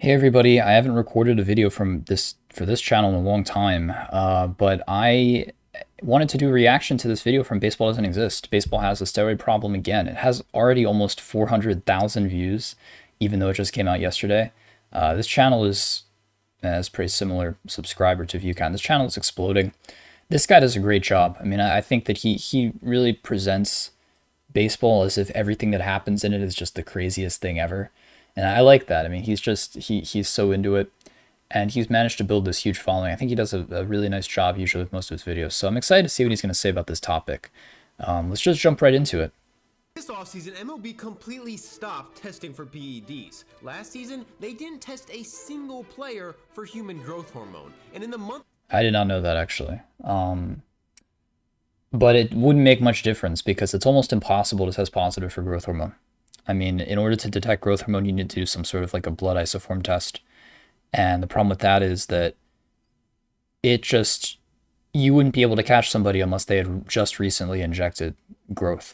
Hey everybody, I haven't recorded a video for this channel in a long time, but I wanted to do a reaction to this video from Baseball Doesn't Exist. Baseball has a steroid problem again. It has already almost 400,000 views, even though it just came out yesterday. This channel has pretty similar subscriber to view count. This channel is exploding. This guy does a great job. I mean, I think that he really presents baseball as if everything that happens in it is just the craziest thing ever. And I like that. I mean, he's so into it, and he's managed to build this huge following. I think he does a really nice job usually with most of his videos. So I'm excited to see what he's going to say about this topic. Let's just jump right into it. This offseason, MLB completely stopped testing for PEDs. Last season, they didn't test a single player for human growth hormone. And in the month... I did not know that, actually. But it wouldn't make much difference because it's almost impossible to test positive for growth hormone. I mean, in order to detect growth hormone, you need to do some sort of like a blood isoform test. And the problem with that is that you wouldn't be able to catch somebody unless they had just recently injected growth.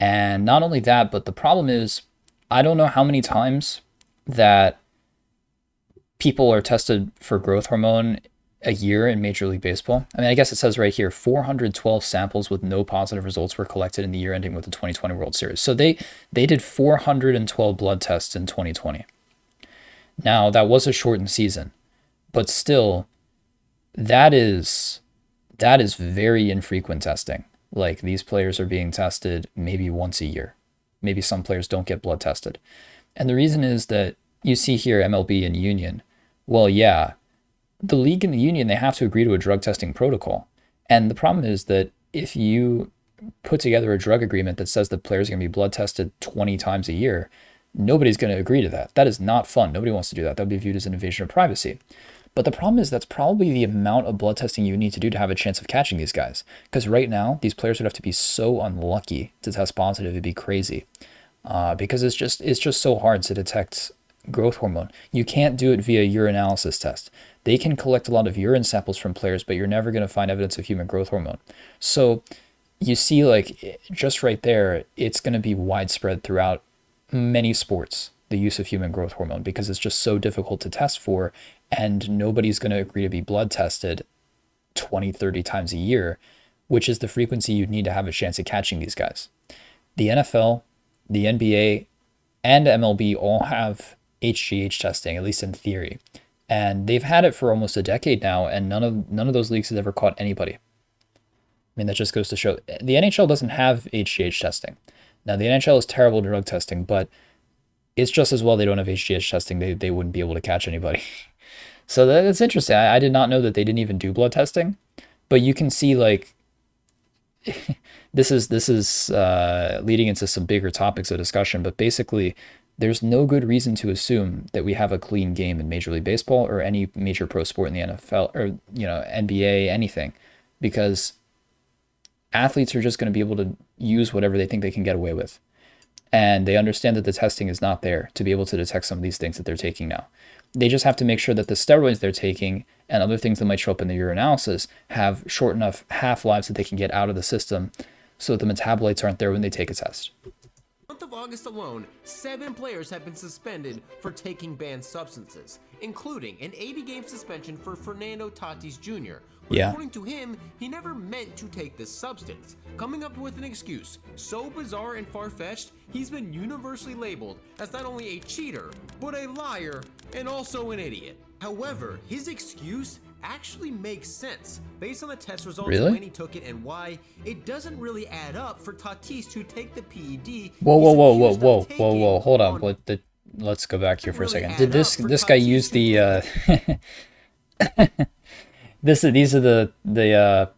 And not only that, but the problem is, I don't know how many times that people are tested for growth hormone a year in Major League Baseball. I mean, I guess it says right here, 412 samples with no positive results were collected in the year ending with the 2020 World Series. So they did 412 blood tests in 2020. Now, that was a shortened season, but still, that is very infrequent testing. Like, these players are being tested maybe once a year. Maybe some players don't get blood tested. And the reason is that you see here MLB and Union. Well, yeah, the league and the union, they have to agree to a drug testing protocol. And the problem is that if you put together a drug agreement that says that players are going to be blood tested 20 times a year, nobody's going to agree to that. That is not fun. Nobody wants to do that. That would be viewed as an invasion of privacy. But the problem is that's probably the amount of blood testing you need to do to have a chance of catching these guys. Because right now, these players would have to be so unlucky to test positive. It'd be crazy. Because it's just so hard to detect growth hormone. You can't do it via urinalysis test. They can collect a lot of urine samples from players, but you're never going to find evidence of human growth hormone. So you see, like, just right there, it's going to be widespread throughout many sports, the use of human growth hormone, because it's just so difficult to test for, and nobody's going to agree to be blood tested 20, 30 times a year, which is the frequency you'd need to have a chance at catching these guys. The NFL, the NBA, and MLB all have HGH testing, at least in theory. And they've had it for almost a decade now, and none of those leagues has ever caught anybody. I mean, that just goes to show the NHL doesn't have HGH testing. Now, the NHL is terrible at drug testing, but it's just as well they don't have HGH testing. They wouldn't be able to catch anybody. So that's interesting. I did not know that they didn't even do blood testing, but you can see, like, this is leading into some bigger topics of discussion, but basically, there's no good reason to assume that we have a clean game in Major League Baseball or any major pro sport in the NFL or, NBA, anything, because athletes are just going to be able to use whatever they think they can get away with. And they understand that the testing is not there to be able to detect some of these things that they're taking now. They just have to make sure that the steroids they're taking and other things that might show up in the urinalysis have short enough half-lives that they can get out of the system so that the metabolites aren't there when they take a test. Month of August alone, 7 players have been suspended for taking banned substances, including an 80-game suspension for Fernando Tatis Jr. But according to him, he never meant to take this substance, coming up with an excuse so bizarre and far-fetched, he's been universally labeled as not only a cheater, but a liar and also an idiot. However, his excuse actually makes sense based on the test results when he took it and why it doesn't really add up for Tatis to take the PED. Whoa, hold on. Let's go back here for a second. Did this guy use the these are the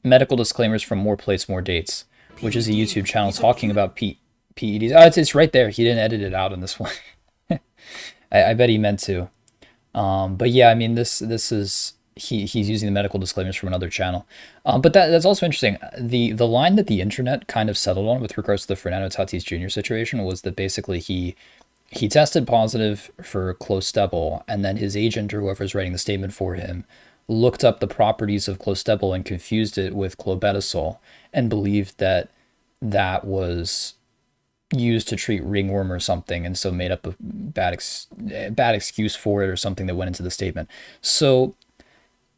medical disclaimers from More Plates, More Dates, which is a YouTube channel talking about PEDs. Oh, it's right there. He didn't edit it out in this one. I bet he meant to. But yeah, I mean, this is he's using the medical disclaimers from another channel. But that's also interesting. The line that the internet kind of settled on with regards to the Fernando Tatis Jr. situation was that basically he tested positive for clostebol, and then his agent or whoever's writing the statement for him looked up the properties of clostebol and confused it with clobetasol and believed that was used to treat ringworm or something, and so made up a bad excuse for it or something that went into the statement. So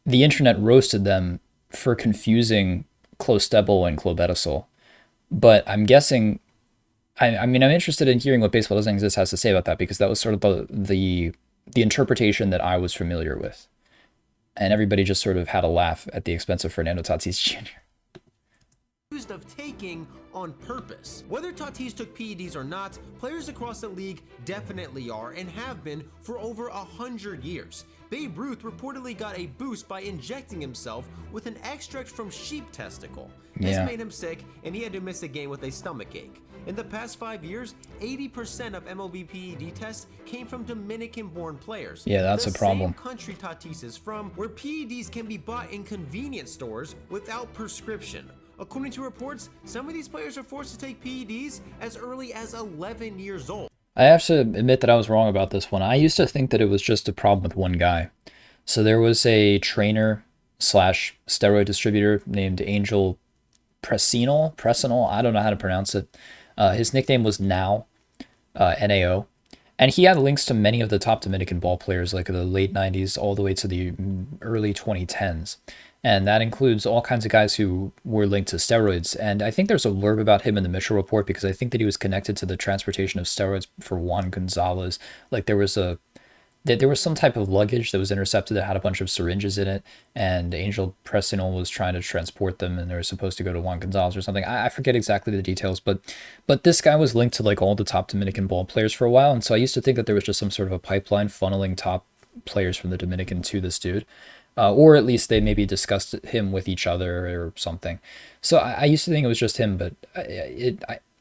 the internet roasted them for confusing clostebol and clobetasol. But I'm guessing, I mean, I'm interested in hearing what Baseball Doesn't Exist has to say about that, because that was sort of the interpretation that I was familiar with. And everybody just sort of had a laugh at the expense of Fernando Tatis Jr. Accused of taking on purpose. Whether Tatis took PEDs or not, players across the league definitely are and have been for over 100 years. Babe Ruth reportedly got a boost by injecting himself with an extract from sheep testicle. This made him sick, and he had to miss a game with a stomach ache. In the past 5 years, 80% of MLB PED tests came from Dominican-born players. Yeah, that's a problem. The same country Tatis is from, where PEDs can be bought in convenience stores without prescription. According to reports, some of these players are forced to take PEDs as early as 11 years old. I have to admit that I was wrong about this one. I used to think that it was just a problem with one guy. So there was a trainer slash steroid distributor named Angel Presinol, I don't know how to pronounce it. His nickname was Now, N-A-O. And he had links to many of the top Dominican ball players, like the late 90s all the way to the early 2010s. And that includes all kinds of guys who were linked to steroids. And I think there's a blurb about him in the Mitchell report, because I think that he was connected to the transportation of steroids for Juan Gonzalez. Like there was some type of luggage that was intercepted that had a bunch of syringes in it, and Angel Presinol was trying to transport them, and they were supposed to go to Juan Gonzalez or something. I forget exactly the details, but this guy was linked to like all the top Dominican ball players for a while. And so I used to think that there was just some sort of a pipeline funneling top players from the Dominican to this dude. Or at least they maybe discussed him with each other or something. So I used to think it was just him, but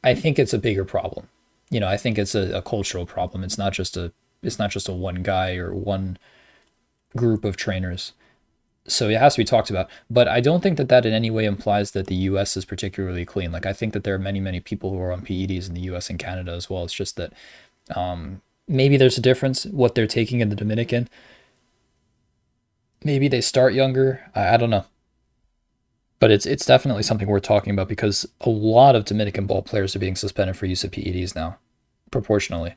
I think it's a bigger problem. You know, I think it's a cultural problem. It's not just a one guy or one group of trainers. So it has to be talked about. But I don't think that in any way implies that the U.S. is particularly clean. Like I think that there are many, many people who are on PEDs in the U.S. and Canada as well. It's just that maybe there's a difference what they're taking in the Dominican. Maybe they start younger. I don't know. But it's definitely something worth talking about, because a lot of Dominican ball players are being suspended for use of PEDs now, proportionally.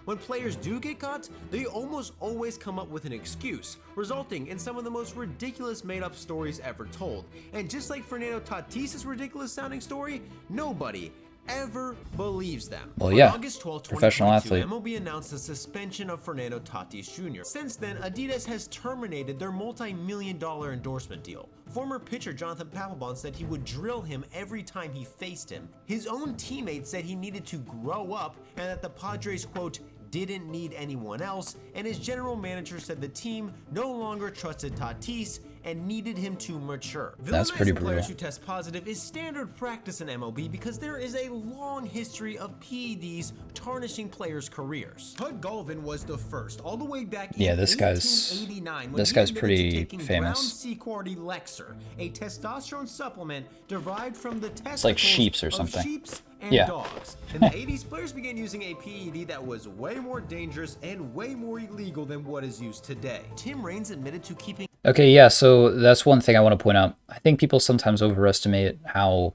When players do get caught, they almost always come up with an excuse, resulting in some of the most ridiculous made-up stories ever told. And just like Fernando Tatis' ridiculous sounding story, nobody ever believes them. Well, yeah, on August 12, professional athlete. MLB announced the suspension of Fernando Tatis Jr. Since then, Adidas has terminated their multi-million-dollar endorsement deal. Former pitcher Jonathan Papelbon said he would drill him every time he faced him. His own teammates said he needed to grow up, and that the Padres, quote, didn't need anyone else, and his general manager said the team no longer trusted Tatis and needed him to mature. That's pretty brutal. Players who test positive is standard practice in MLB because there is a long history of PEDs tarnishing players' careers. Bud Galvin was the first, all the way back in 1889, this guy's pretty famous. C-Cordy Lexer, a testosterone supplement derived from the testicles it's like sheeps or something. Of sheeps and dogs. In the 80s, players began using a PED that was way more dangerous and way more illegal than what is used today. Tim Raines admitted to keeping... Okay, yeah, so that's one thing I want to point out. I think people sometimes overestimate how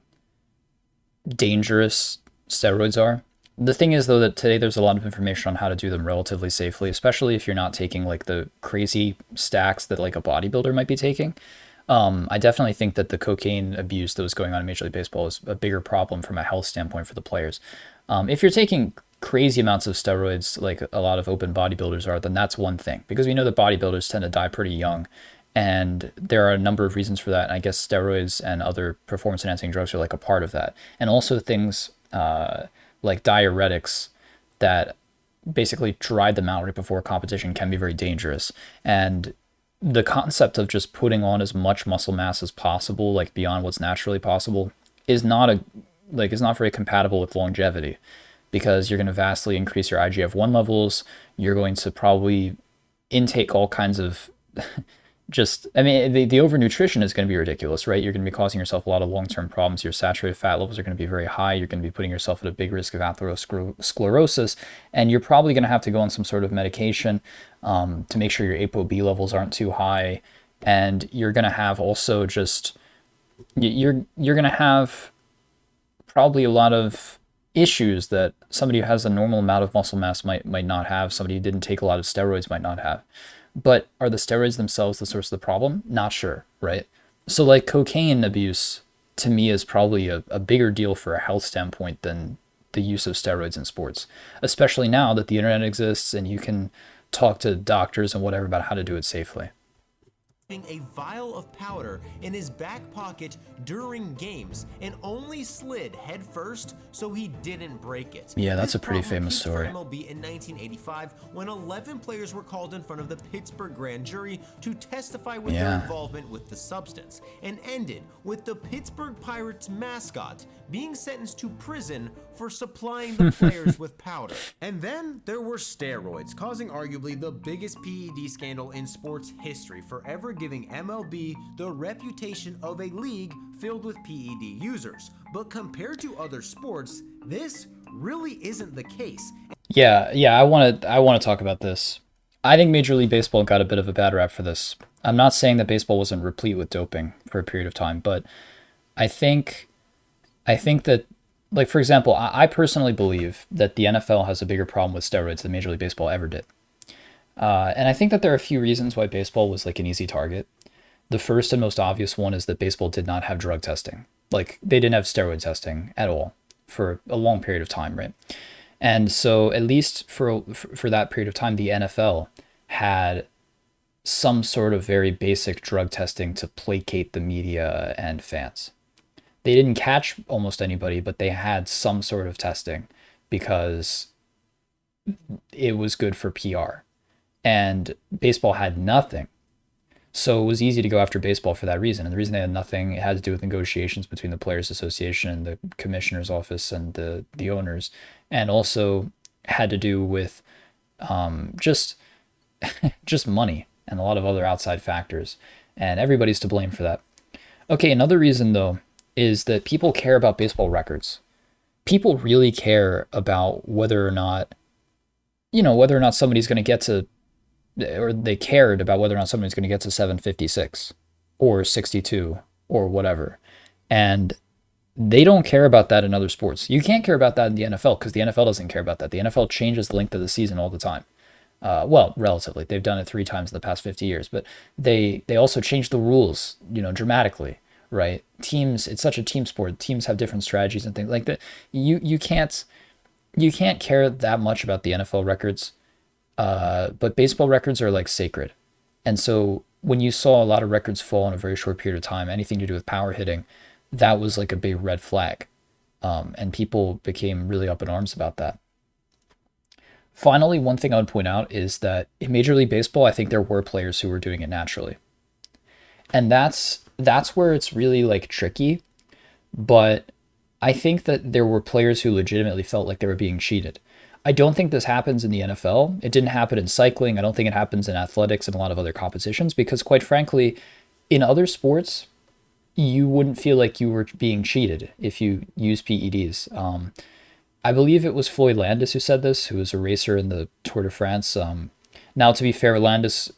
dangerous steroids are. The thing is, though, that today there's a lot of information on how to do them relatively safely, especially if you're not taking like the crazy stacks that like a bodybuilder might be taking. I definitely think that the cocaine abuse that was going on in Major League Baseball is a bigger problem from a health standpoint for the players. If you're taking crazy amounts of steroids like a lot of open bodybuilders are, then that's one thing, because we know that bodybuilders tend to die pretty young. And there are a number of reasons for that. And I guess steroids and other performance-enhancing drugs are like a part of that. And also things like diuretics that basically dry them out right before competition can be very dangerous. And the concept of just putting on as much muscle mass as possible, like beyond what's naturally possible, is not very compatible with longevity, because you're going to vastly increase your IGF-1 levels. You're going to probably intake all kinds of the overnutrition is going to be ridiculous, right? You're going to be causing yourself a lot of long-term problems. Your saturated fat levels are going to be very high. You're going to be putting yourself at a big risk of atherosclerosis, and you're probably going to have to go on some sort of medication to make sure your ApoB levels aren't too high. And you're going to have also just, you're going to have probably a lot of issues that somebody who has a normal amount of muscle mass might not have, somebody who didn't take a lot of steroids might not have. But are the steroids themselves the source of the problem? Not sure, right? So like cocaine abuse to me is probably a bigger deal for a health standpoint than the use of steroids in sports, especially now that the internet exists and you can talk to doctors and whatever about how to do it safely. A vial of powder in his back pocket during games and only slid head first so he didn't break it. Yeah, that's a pretty famous story. MLB in 1985 when 11 players were called in front of the Pittsburgh grand jury to testify with their involvement with the substance, and ended with the Pittsburgh Pirates mascot being sentenced to prison for supplying the players with powder. And then there were steroids, causing arguably the biggest PED scandal in sports history, forever giving MLB the reputation of a league filled with PED users. But compared to other sports, this really isn't the case. Yeah, I want to talk about this. I think Major League Baseball got a bit of a bad rap for this. I'm not saying that baseball wasn't replete with doping for a period of time, but I think that, like, for example, I personally believe that the NFL has a bigger problem with steroids than Major League Baseball ever did. And I think that there are a few reasons why baseball was like an easy target. The first and most obvious one is that baseball did not have drug testing. Like, they didn't have steroid testing at all for a long period of time, right? And so at least for that period of time, the NFL had some sort of very basic drug testing to placate the media and fans. They didn't catch almost anybody, but they had some sort of testing because it was good for PR. And baseball had nothing. So it was easy to go after baseball for that reason. And the reason they had nothing, it had to do with negotiations between the Players Association and the commissioner's office and the owners, and also had to do with just money and a lot of other outside factors. And everybody's to blame for that. Okay, another reason, though, is that people care about baseball records. People really care about whether or not somebody's going to get to, or they cared about whether or not somebody's going to get to 756 or 62 or whatever. And they don't care about that in other sports. You can't care about that in the NFL because the NFL doesn't care about that. The NFL changes the length of the season all the time. Well, relatively. They've done it 3 times in the past 50 years, but they also change the rules, dramatically, right? Teams, it's such a team sport. Teams have different strategies and things like that. You can't care that much about the NFL records. But baseball records are like sacred. And so when you saw a lot of records fall in a very short period of time, anything to do with power hitting, that was like a big red flag. And people became really up in arms about that. Finally, one thing I would point out is that in Major League Baseball, I think there were players who were doing it naturally. And that's where it's really like tricky. But I think that there were players who legitimately felt like they were being cheated. I don't think this happens in the NFL. It didn't happen in cycling. I don't think it happens in athletics and a lot of other competitions because, quite frankly, in other sports, you wouldn't feel like you were being cheated if you use PEDs. I believe it was Floyd Landis who said this, who was a racer in the Tour de France. Now, to be fair, Landis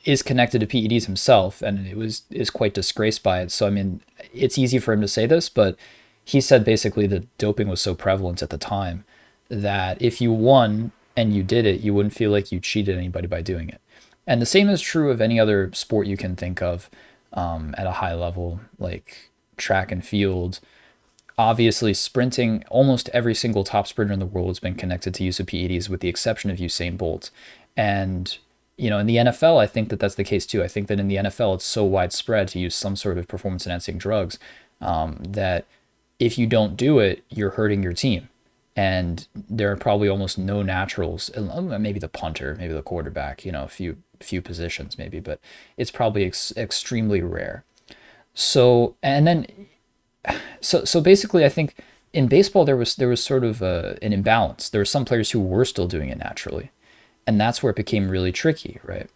is connected to PEDs himself, and is quite disgraced by it. So, I mean, it's easy for him to say this, but he said basically that doping was so prevalent at the time that if you won and you did it, you wouldn't feel like you cheated anybody by doing it. And the same is true of any other sport you can think of at a high level, like track and field. Obviously, sprinting, almost every single top sprinter in the world has been connected to use of PEDs with the exception of Usain Bolt. And, in the NFL, I think that that's the case too. I think that in the NFL, it's so widespread to use some sort of performance-enhancing drugs that if you don't do it, you're hurting your team. And there are probably almost no naturals, maybe the punter, maybe the quarterback, a few positions maybe, but it's probably extremely rare. So basically I think in baseball there was sort of an imbalance. There were some players who were still doing it naturally, and that's where it became really tricky, right?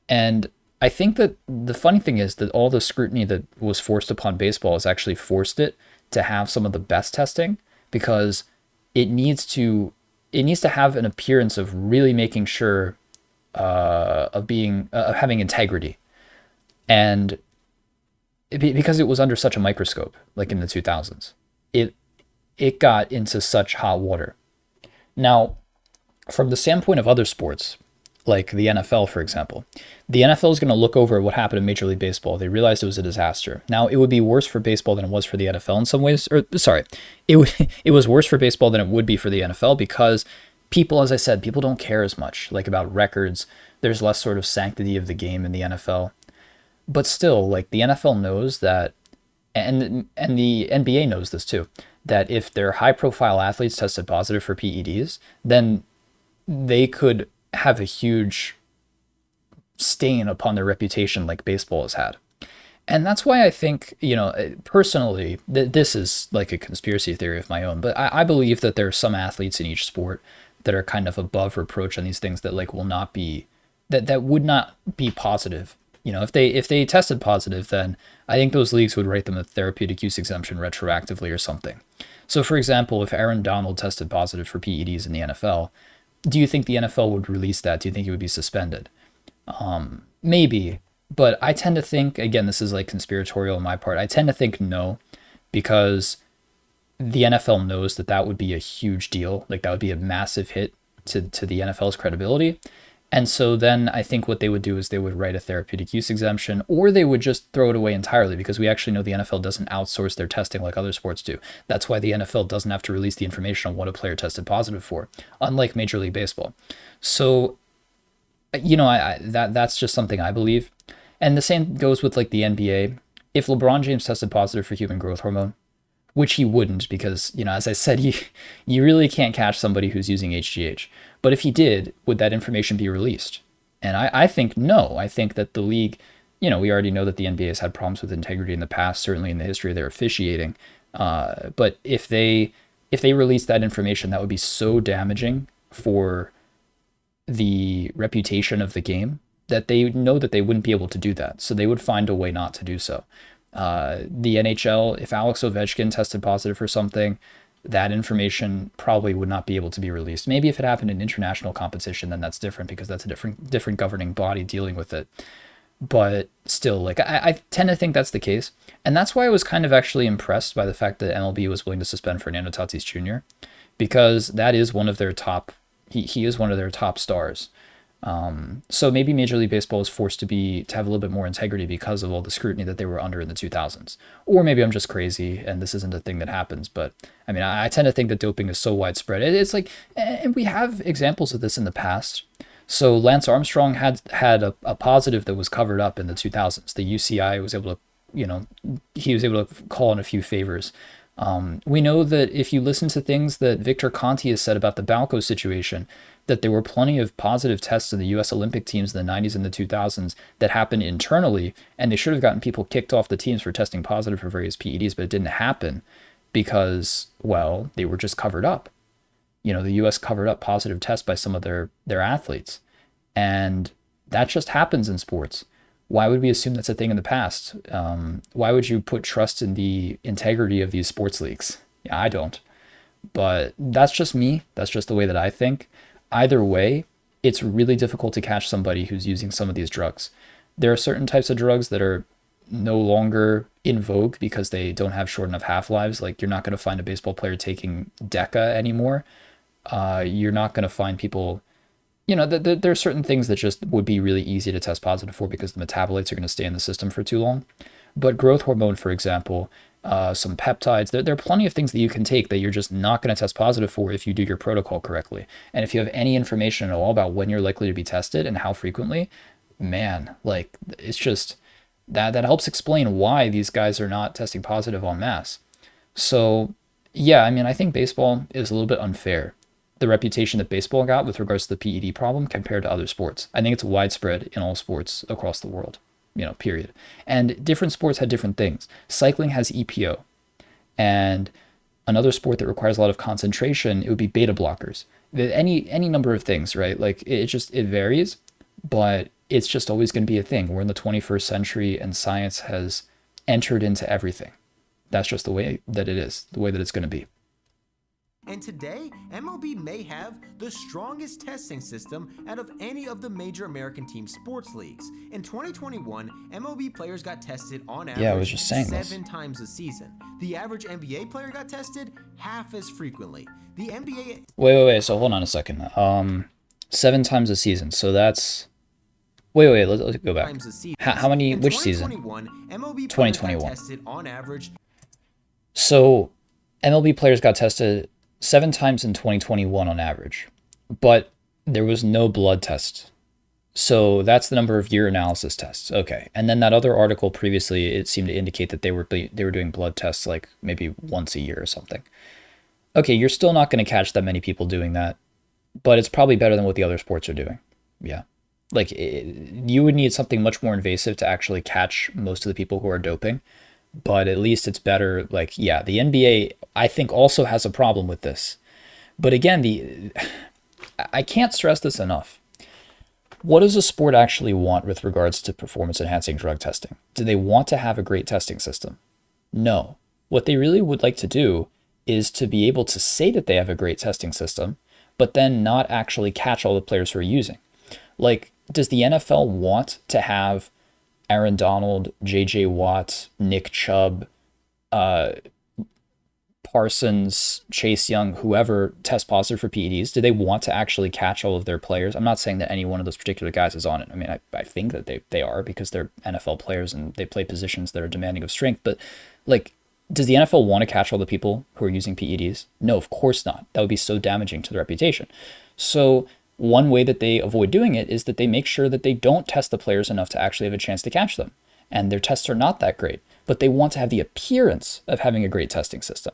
And I think that the funny thing is that all the scrutiny that was forced upon baseball has actually forced it to have some of the best testing, because it needs to have an appearance of really making sure of having integrity, and because it was under such a microscope, like in the 2000s, it it got into such hot water. Now, from the standpoint of other sports, like the NFL, for example, the NFL is going to look over at what happened in Major League Baseball. They realized it was a disaster. Now, it would be worse for baseball than it was for the NFL in some ways. Or, sorry, it was worse for baseball than it would be for the NFL because people, as I said, people don't care as much, like, about records. There's less sort of sanctity of the game in the NFL. But still, like, the NFL knows that, and the NBA knows this too, that if their high-profile athletes tested positive for PEDs, then they could have a huge stain upon their reputation like baseball has had. And that's why I think, personally, this is like a conspiracy theory of my own, but I believe that there are some athletes in each sport that are kind of above reproach on these things that like will not be, that would not be positive. If they tested positive, then I think those leagues would write them a therapeutic use exemption retroactively or something. So, for example, if Aaron Donald tested positive for PEDs in the NFL, do you think the NFL would release that? Do you think he would be suspended? Maybe, but I tend to think, again, this is like conspiratorial on my part, I tend to think no, because the NFL knows that that would be a huge deal. Like, that would be a massive hit to the NFL's credibility. And so then I think what they would do is they would write a therapeutic use exemption, or they would just throw it away entirely, because we actually know the NFL doesn't outsource their testing like other sports do. That's why the NFL doesn't have to release the information on what a player tested positive for, unlike Major League Baseball. So, that's just something I believe. And the same goes with like the NBA. If LeBron James tested positive for human growth hormone, which he wouldn't, because, as I said, you really can't catch somebody who's using HGH. But if he did, would that information be released? And I think no. I think that the league, we already know that the NBA has had problems with integrity in the past, certainly in the history of their officiating. But if they release that information, that would be so damaging for the reputation of the game that they know that they wouldn't be able to do that. So they would find a way not to do so. The NHL, if Alex Ovechkin tested positive for something, that information probably would not be able to be released. Maybe if it happened in international competition, then that's different, because that's a different governing body dealing with it. But still, like, I tend to think that's the case. And that's why I was kind of actually impressed by the fact that MLB was willing to suspend Fernando Tatis Jr., because that is one of their top, he is one of their top stars. So maybe Major League Baseball is forced to have a little bit more integrity because of all the scrutiny that they were under in the 2000s. Or maybe I'm just crazy and this isn't a thing that happens. But I mean, I tend to think that doping is so widespread. It's like, and we have examples of this in the past. So Lance Armstrong had a positive that was covered up in the 2000s. The UCI was able to, he was able to call in a few favors. We know that if you listen to things that Victor Conti has said about the Balco situation, that there were plenty of positive tests in the U.S. Olympic teams in the 90s and the 2000s that happened internally, and they should have gotten people kicked off the teams for testing positive for various PEDs, but it didn't happen because, well, they were just covered up. The U.S. covered up positive tests by some of their athletes, and that just happens in sports. Why would we assume that's a thing in the past? Why would you put trust in the integrity of these sports leagues? Yeah, I don't. But that's just me. That's just the way that I think. Either way, it's really difficult to catch somebody who's using some of these drugs. There are certain types of drugs that are no longer in vogue because they don't have short enough half-lives. Like, you're not going to find a baseball player taking Deca anymore. You're not going to find people... there are certain things that just would be really easy to test positive for because the metabolites are going to stay in the system for too long. But growth hormone, for example, some peptides, there are plenty of things that you can take that you're just not going to test positive for if you do your protocol correctly. And if you have any information at all about when you're likely to be tested and how frequently, man, like, it's just that helps explain why these guys are not testing positive en masse. So, yeah, I mean, I think baseball is a little bit unfair. The reputation that baseball got with regards to the PED problem compared to other sports. I think it's widespread in all sports across the world, period. And different sports had different things. Cycling has EPO. And another sport that requires a lot of concentration, it would be beta blockers. Any number of things, right? Like, it varies, but it's just always going to be a thing. We're in the 21st century and science has entered into everything. That's just the way that it is, the way that it's going to be. And today, MLB may have the strongest testing system out of any of the major American team sports leagues. In 2021, MLB players got tested on average 7 times a season. The average NBA player got tested half as frequently. The NBA... Wait. So hold on a second. 7 times a season. So that's... Wait. Let's go back. How many? Which season? MLB 2021. got tested on average. So MLB players got tested 7 times in 2021 on average, but there was no blood test. So that's the number of urinalysis tests. Okay. And then that other article previously, it seemed to indicate that they were doing blood tests like maybe once a year or something. Okay, you're still not going to catch that many people doing that, but it's probably better than what the other sports are doing. Yeah. Like you would need something much more invasive to actually catch most of the people who are doping, but at least it's better. Like, yeah, the NBA, I think, also has a problem with this. But again, I can't stress this enough. What does a sport actually want with regards to performance-enhancing drug testing? Do they want to have a great testing system? No. What they really would like to do is to be able to say that they have a great testing system, but then not actually catch all the players who are using. Like, does the NFL want to have Aaron Donald, J.J. Watt, Nick Chubb, Parsons, Chase Young, whoever test positive for PEDs? Do they want to actually catch all of their players? I'm not saying that any one of those particular guys is on it. I mean, I think that they are because they're NFL players and they play positions that are demanding of strength. But, like, does the NFL want to catch all the people who are using PEDs? No, of course not. That would be so damaging to the reputation. So one way that they avoid doing it is that they make sure that they don't test the players enough to actually have a chance to catch them. And their tests are not that great, but they want to have the appearance of having a great testing system.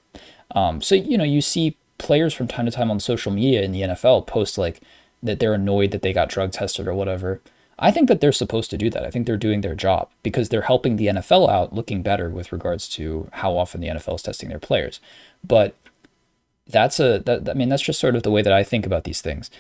So, you see players from time to time on social media in the NFL post like that they're annoyed that they got drug tested or whatever. I think that they're supposed to do that. I think they're doing their job because they're helping the NFL out looking better with regards to how often the NFL is testing their players. But that's just sort of the way that I think about these things.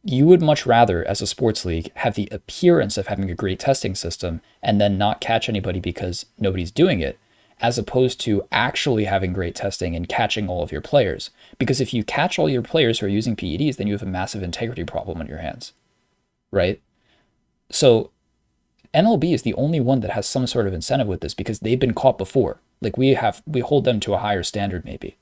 You would much rather, as a sports league, have the appearance of having a great testing system and then not catch anybody because nobody's doing it, as opposed to actually having great testing and catching all of your players. Because if you catch all your players who are using PEDs, then you have a massive integrity problem on your hands, right? So MLB is the only one that has some sort of incentive with this because they've been caught before. Like we hold them to a higher standard maybe.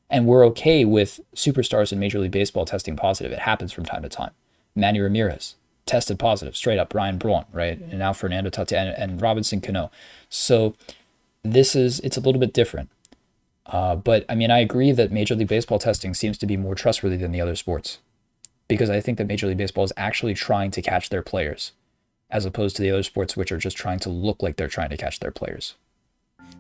And we're okay with superstars in Major League Baseball testing positive. It happens from time to time. Manny Ramirez tested positive, straight up. Ryan Braun, right? And now Fernando Tatis and Robinson Cano. So it's a little bit different. But I mean, I agree that Major League Baseball testing seems to be more trustworthy than the other sports because I think that Major League Baseball is actually trying to catch their players as opposed to the other sports which are just trying to look like they're trying to catch their players.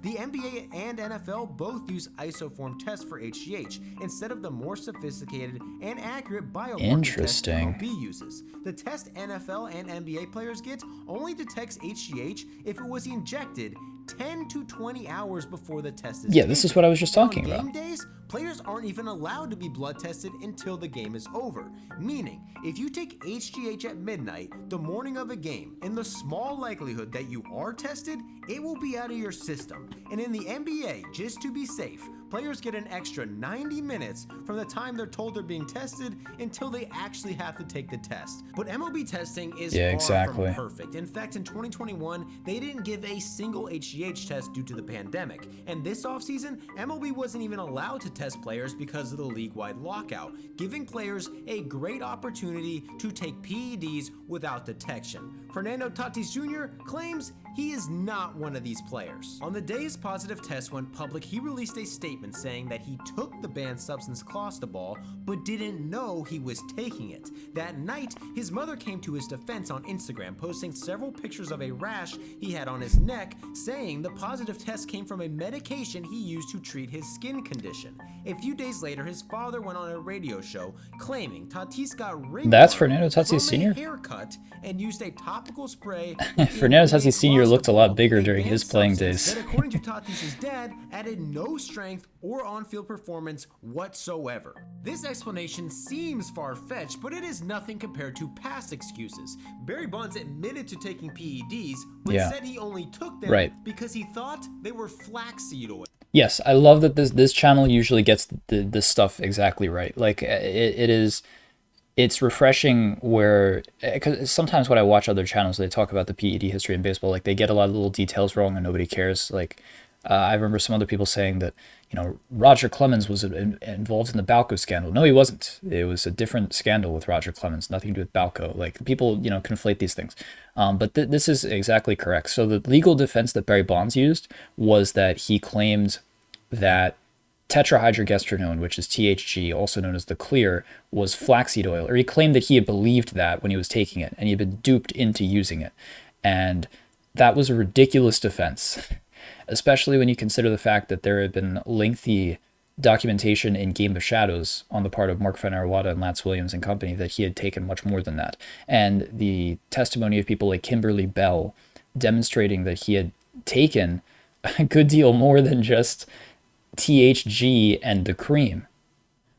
The NBA and NFL both use isoform tests for HGH instead of the more sophisticated and accurate biomarker test MLB uses. The test NFL and NBA players get only detects HGH if it was injected 10 to 20 hours before the test is taken. This is what I was just talking about. On game days, players aren't even allowed to be blood tested until the game is over. Meaning, if you take HGH at midnight, the morning of a game, in the small likelihood that you are tested, it will be out of your system. And in the NBA, just to be safe, players get an extra 90 minutes from the time they're told they're being tested until they actually have to take the test. But MLB testing is far from perfect. In fact, in 2021, they didn't give a single HGH test due to the pandemic. And this offseason, MLB wasn't even allowed to test players because of the league-wide lockout, giving players a great opportunity to take PEDs without detection. Fernando Tatis Jr. claims he is not one of these players. On the day his positive test went public, he released a statement saying that he took the banned substance clostebol, but didn't know he was taking it. That night, his mother came to his defense on Instagram, posting several pictures of a rash he had on his neck, saying the positive test came from a medication he used to treat his skin condition. A few days later, his father went on a radio show claiming Tatis got ringworm Fernando Tatis Sr.? haircut and used a topical spray. Fernando Tatis Sr. looked a lot bigger during his playing days. That, according to Tatis' dad, added no strength or on-field performance whatsoever. This explanation seems far-fetched, but it is nothing compared to past excuses. Barry Bonds admitted to taking PEDs, but said he only took them because he thought they were flaxseed oil. Yes, I love that this channel usually gets this stuff exactly right. Like it's refreshing because sometimes when I watch other channels, they talk about the PED history in baseball, like they get a lot of little details wrong and nobody cares. Like I remember some other people saying that, Roger Clemens was involved in the Balco scandal. No, he wasn't. It was a different scandal with Roger Clemens, nothing to do with Balco. Like, people, conflate these things. But this is exactly correct. So the legal defense that Barry Bonds used was that he claimed that tetrahydrogestrinone, which is THG, also known as the clear, was flaxseed oil, or he claimed that he had believed that when he was taking it, and he had been duped into using it. And that was a ridiculous defense, especially when you consider the fact that there had been lengthy documentation in Game of Shadows on the part of Mark Fenner-Wada and Lance Williams and company that he had taken much more than that. And the testimony of people like Kimberly Bell demonstrating that he had taken a good deal more than just THG and the cream.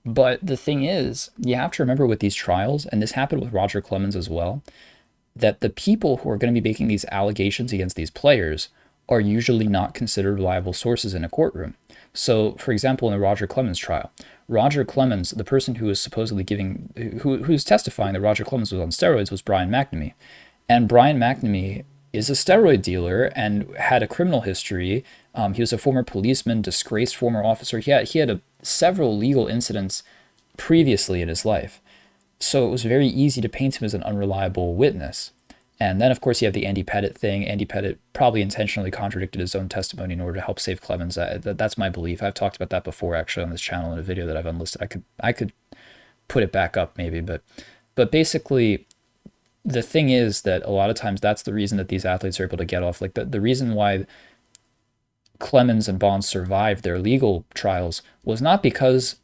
But the thing is, you have to remember with these trials, and this happened with Roger Clemens as well, that the people who are going to be making these allegations against these players are usually not considered reliable sources in a courtroom. So, for example, in the Roger Clemens trial, Roger Clemens, the person who was supposedly who's testifying that Roger Clemens was on steroids, was Brian McNamee. And Brian McNamee is a steroid dealer and had a criminal history. He was a former policeman, disgraced former officer. He had several legal incidents previously in his life. So it was very easy to paint him as an unreliable witness. And then, of course, you have the Andy Pettit thing. Andy Pettit probably intentionally contradicted his own testimony in order to help save Clemens. That's my belief. I've talked about that before, actually, on this channel in a video that I've unlisted. I could put it back up, maybe. But basically, the thing is that a lot of times that's the reason that these athletes are able to get off. Like, the reason why Clemens and Bonds survived their legal trials was not because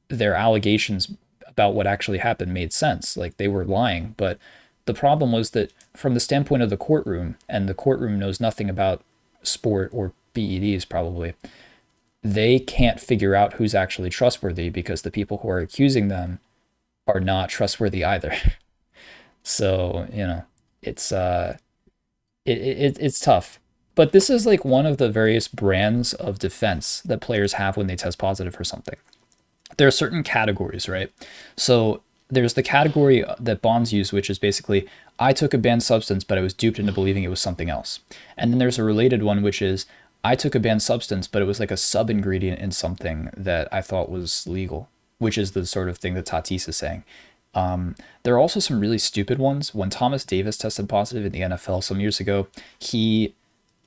their allegations about what actually happened made sense. Like, they were lying, but the problem was that from the standpoint of the courtroom, and the courtroom knows nothing about sport or PEDs probably, they can't figure out who's actually trustworthy because the people who are accusing them are not trustworthy either. So, it's it's tough. But this is like one of the various brands of defense that players have when they test positive for something. There are certain categories, right? So there's the category that Bonds used, which is basically, I took a banned substance, but I was duped into believing it was something else. And then there's a related one, which is, I took a banned substance, but it was like a sub-ingredient in something that I thought was legal, which is the sort of thing that Tatis is saying. There are also some really stupid ones. When Thomas Davis tested positive in the NFL some years ago, he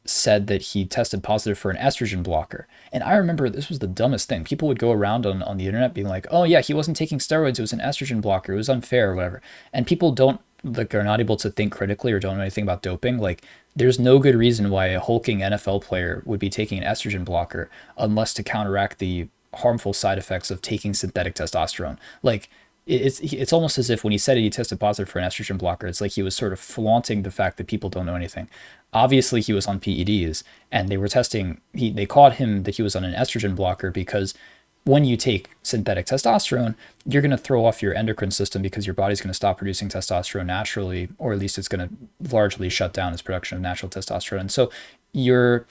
said that he tested positive for an estrogen blocker. And I remember this was the dumbest thing. People would go around on the internet being like, oh yeah, he wasn't taking steroids, it was an estrogen blocker, it was unfair or whatever. And people are not able to think critically or don't know anything about doping. Like, there's no good reason why a hulking NFL player would be taking an estrogen blocker unless to counteract the harmful side effects of taking synthetic testosterone. Like, it's almost as if when he said he tested positive for an estrogen blocker, it's like he was sort of flaunting the fact that people don't know anything. Obviously, he was on PEDs, and they caught him that he was on an estrogen blocker because when you take synthetic testosterone, you're going to throw off your endocrine system because your body's going to stop producing testosterone naturally, or at least it's going to largely shut down its production of natural testosterone. And so your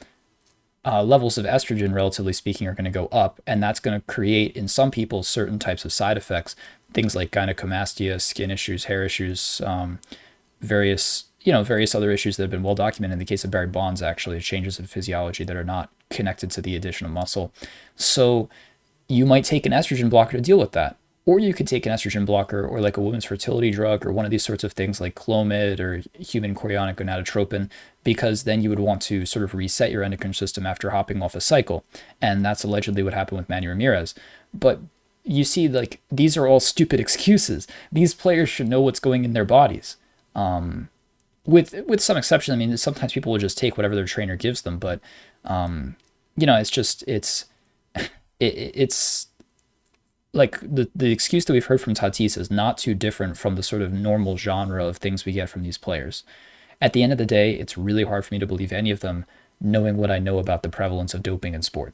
levels of estrogen, relatively speaking, are going to go up, and that's going to create in some people certain types of side effects, things like gynecomastia, skin issues, hair issues, various other issues that have been well documented. In the case of Barry Bonds, actually, changes in physiology that are not connected to the addition of muscle. So you might take an estrogen blocker to deal with that. Or you could take an estrogen blocker or like a women's fertility drug or one of these sorts of things like Clomid or human chorionic gonadotropin, because then you would want to sort of reset your endocrine system after hopping off a cycle. And that's allegedly what happened with Manny Ramirez. But you see, like, these are all stupid excuses. These players should know what's going in their bodies. With some exception, I mean, sometimes people will just take whatever their trainer gives them, but it's like the excuse that we've heard from Tatis is not too different from the sort of normal genre of things we get from these players. At the end of the day, it's really hard for me to believe any of them, knowing what I know about the prevalence of doping in sport.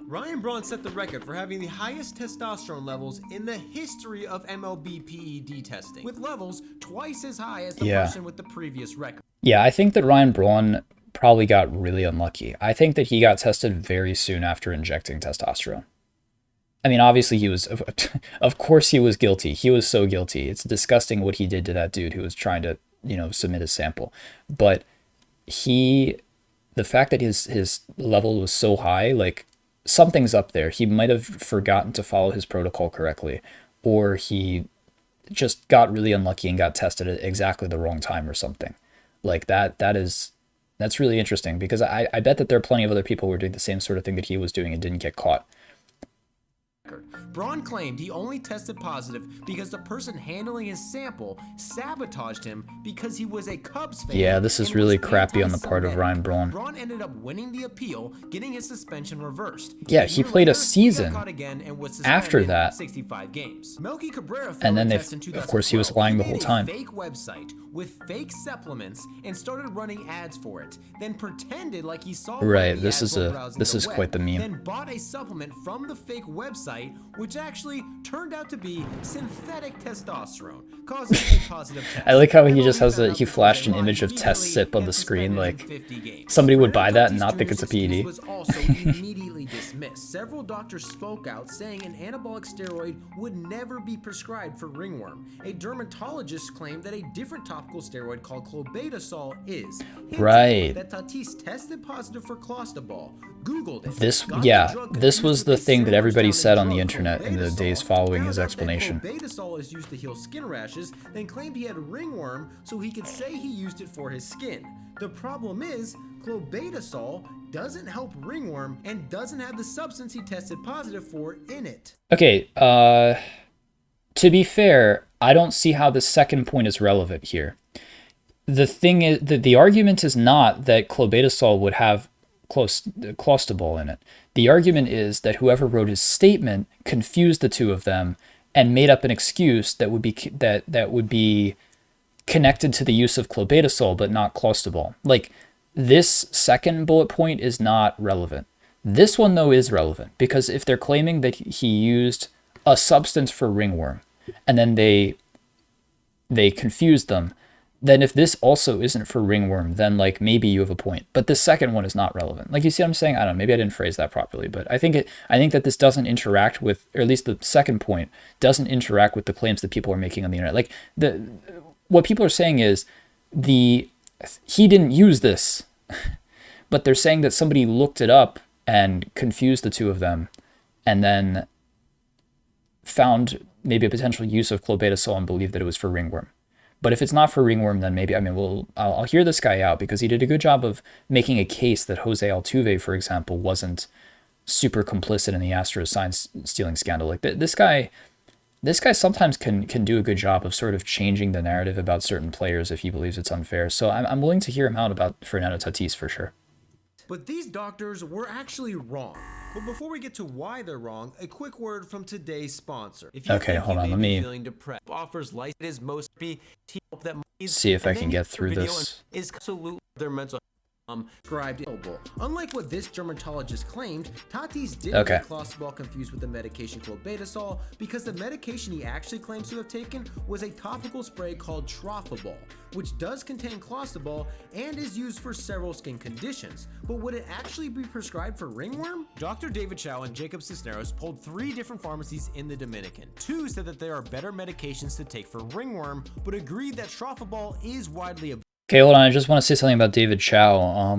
Ryan Braun set the record for having the highest testosterone levels in the history of MLB PED testing, with levels twice as high as the person with the previous record. Yeah, I think that Ryan Braun probably got really unlucky. I think that he got tested very soon after injecting testosterone. I mean, obviously he was, of course he was guilty. He was so guilty. It's disgusting what he did to that dude who was trying to, submit a sample. But he the fact that his level was so high, like something's up there. He might have forgotten to follow his protocol correctly, or he just got really unlucky and got tested at exactly the wrong time or something. Like that's really interesting, because I bet that there are plenty of other people who were doing the same sort of thing that he was doing and didn't get caught. Braun claimed he only tested positive because the person handling his sample sabotaged him because he was a Cubs fan. Yeah, this is really crappy on the part of Ryan Braun. Braun ended up winning the appeal, getting his suspension reversed. Yeah, he played a season after that. 65 games. Melky Cabrera and then of course he was lying the whole time. Fake website with fake supplements and started running ads for it. Then pretended like he saw. Right, this is quite the meme. Then bought a supplement from the fake website, which actually turned out to be synthetic testosterone, causing a positive test. I like how he just has he flashed an image of test sip on the screen, like somebody would buy that and not think it's a PED. Was also immediately dismissed. Several doctors spoke out saying an anabolic steroid would never be prescribed for ringworm. A dermatologist claimed that a different topical steroid called clobetasol is. Right. That Tatis tested positive for clostebol. Googled it. This was the thing that everybody said on the internet in the days following his explanation. Clobetasol is used to heal skin rashes, then claimed he had ringworm so he could say he used it for his skin. The problem is, clobetasol doesn't help ringworm and doesn't have the substance he tested positive for in it. Okay, to be fair, I don't see how the second point is relevant here. The thing is, the argument is not that clobetasol would have clostebol in it. The argument is that whoever wrote his statement confused the two of them and made up an excuse that would be connected to the use of clobetasol but not clostebol. Like, this second bullet point is not relevant. This one, though, is relevant, because if they're claiming that he used a substance for ringworm and then they confused them, then if this also isn't for ringworm, then like maybe you have a point. But the second one is not relevant. Like, you see what I'm saying? I don't know, maybe I didn't phrase that properly, but I think that this doesn't interact with, or at least the second point doesn't interact with the claims that people are making on the internet. Like, what people are saying is he didn't use this, but they're saying that somebody looked it up and confused the two of them and then found maybe a potential use of clobetasol and believed that it was for ringworm. But if it's not for ringworm, then maybe, I'll hear this guy out, because he did a good job of making a case that Jose Altuve, for example, wasn't super complicit in the Astros sign stealing scandal. Like, this guy sometimes can do a good job of sort of changing the narrative about certain players if he believes it's unfair. So I'm willing to hear him out about Fernando Tatis for sure. But these doctors were actually wrong. But before we get to why they're wrong, a quick word from today's sponsor. If you okay, hold on, let me offers life is most that see if I can get through this. Is absolutely their mental described. Unlike what this dermatologist claimed, Tatis didn't get clostebol confused with the medication clobetasol, because the medication he actually claims to have taken was a topical spray called Trofabol, which does contain clostebol and is used for several skin conditions. But would it actually be prescribed for ringworm? Dr. David Chow and Jacob Cisneros polled 3 different pharmacies in the Dominican. 2 said that there are better medications to take for ringworm, but agreed that Trofabol is widely available. Okay, hold on. I just want to say something about David Chow.